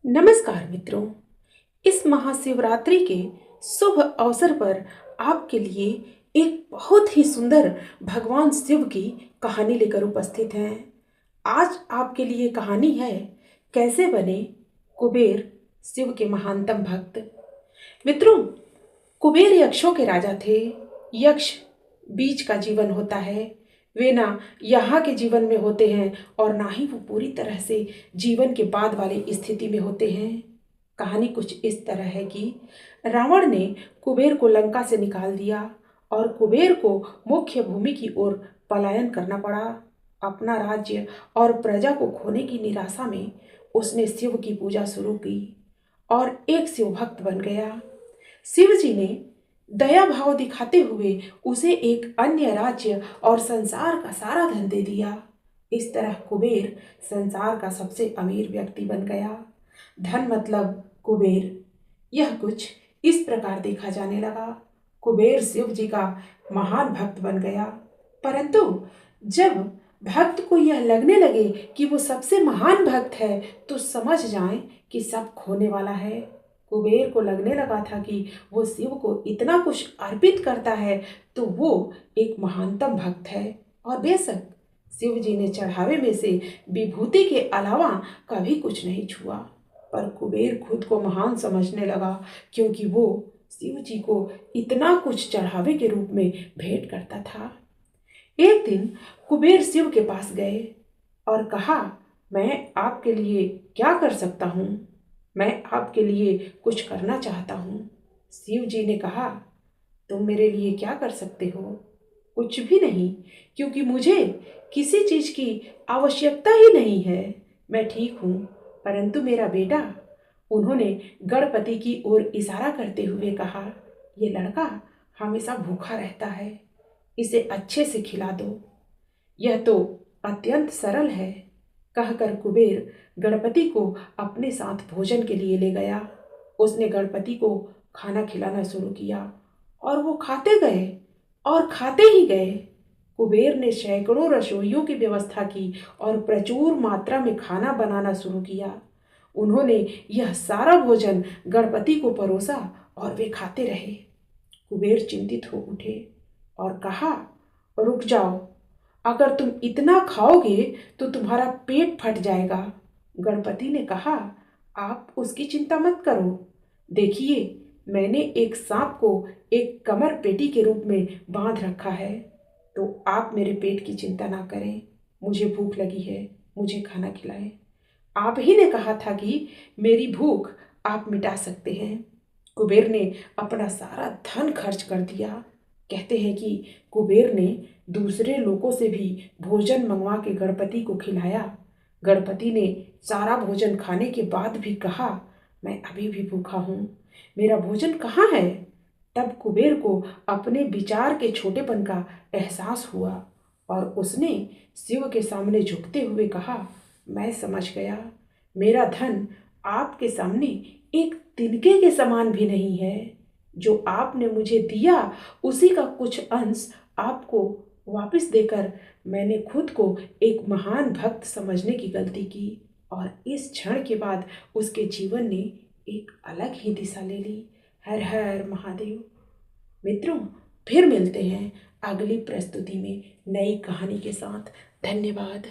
नमस्कार मित्रों। इस महाशिवरात्रि के शुभ अवसर पर आपके लिए एक बहुत ही सुंदर भगवान शिव की कहानी लेकर उपस्थित हैं। आज आपके लिए कहानी है कैसे बने कुबेर शिव के महानतम भक्त। मित्रों, कुबेर यक्षों के राजा थे। यक्ष बीच का जीवन होता है। वे ना यहाँ के जीवन में होते हैं और ना ही वो पूरी तरह से जीवन के बाद वाली स्थिति में होते हैं। कहानी कुछ इस तरह है कि रावण ने कुबेर को लंका से निकाल दिया और कुबेर को मुख्य भूमि की ओर पलायन करना पड़ा। अपना राज्य और प्रजा को खोने की निराशा में उसने शिव की पूजा शुरू की और एक शिव भक्त बन गया। शिव जी ने दया भाव दिखाते हुए उसे एक अन्य राज्य और संसार का सारा धन दे दिया। इस तरह कुबेर संसार का सबसे अमीर व्यक्ति बन गया। धन मतलब कुबेर। यह कुछ इस प्रकार देखा जाने लगा। कुबेर शिव जी का महान भक्त बन गया, परंतु जब भक्त को यह लगने लगे कि वो सबसे महान भक्त है तो समझ जाएं कि सब खोने वाला है। कुबेर को लगने लगा था कि वो शिव को इतना कुछ अर्पित करता है तो वो एक महानतम भक्त है, और बेशक शिव जी ने चढ़ावे में से विभूति के अलावा कभी कुछ नहीं छुआ। पर कुबेर खुद को महान समझने लगा क्योंकि वो शिव जी को इतना कुछ चढ़ावे के रूप में भेंट करता था। एक दिन कुबेर शिव के पास गए और कहा, मैं आपके लिए क्या कर सकता हूँ? मैं आपके लिए कुछ करना चाहता हूँ। शिव जी ने कहा, तुम मेरे लिए क्या कर सकते हो? कुछ भी नहीं, क्योंकि मुझे किसी चीज की आवश्यकता ही नहीं है। मैं ठीक हूँ, परंतु मेरा बेटा। उन्होंने गणपति की ओर इशारा करते हुए कहा, ये लड़का हमेशा भूखा रहता है, इसे अच्छे से खिला दो। यह तो अत्यंत सरल है। कहकर कुबेर गणपति को अपने साथ भोजन के लिए ले गया। उसने गणपति को खाना खिलाना शुरू किया और वो खाते गए और खाते ही गए। कुबेर ने सैकड़ों रसोइयों की व्यवस्था की और प्रचुर मात्रा में खाना बनाना शुरू किया। उन्होंने यह सारा भोजन गणपति को परोसा और वे खाते रहे। कुबेर चिंतित हो उठे और कहा, रुक जाओ, अगर तुम इतना खाओगे तो तुम्हारा पेट फट जाएगा। गणपति ने कहा, आप उसकी चिंता मत करो। देखिए, मैंने एक सांप को एक कमर पेटी के रूप में बांध रखा है, तो आप मेरे पेट की चिंता ना करें। मुझे भूख लगी है, मुझे खाना खिलाएं। आप ही ने कहा था कि मेरी भूख आप मिटा सकते हैं। कुबेर ने अपना सारा धन खर्च कर दिया। कहते हैं कि कुबेर ने दूसरे लोगों से भी भोजन मंगवा के गणपति को खिलाया। गणपति ने सारा भोजन खाने के बाद भी कहा, मैं अभी भी भूखा हूँ, मेरा भोजन कहाँ है? तब कुबेर को अपने विचार के छोटेपन का एहसास हुआ और उसने शिव के सामने झुकते हुए कहा, मैं समझ गया, मेरा धन आपके सामने एक तिनके के समान भी नहीं है। जो आपने मुझे दिया उसी का कुछ अंश आपको वापस देकर मैंने खुद को एक महान भक्त समझने की गलती की, और इस क्षण के बाद उसके जीवन ने एक अलग ही दिशा ले ली। हर हर महादेव। मित्रों, फिर मिलते हैं अगली प्रस्तुति में नई कहानी के साथ। धन्यवाद।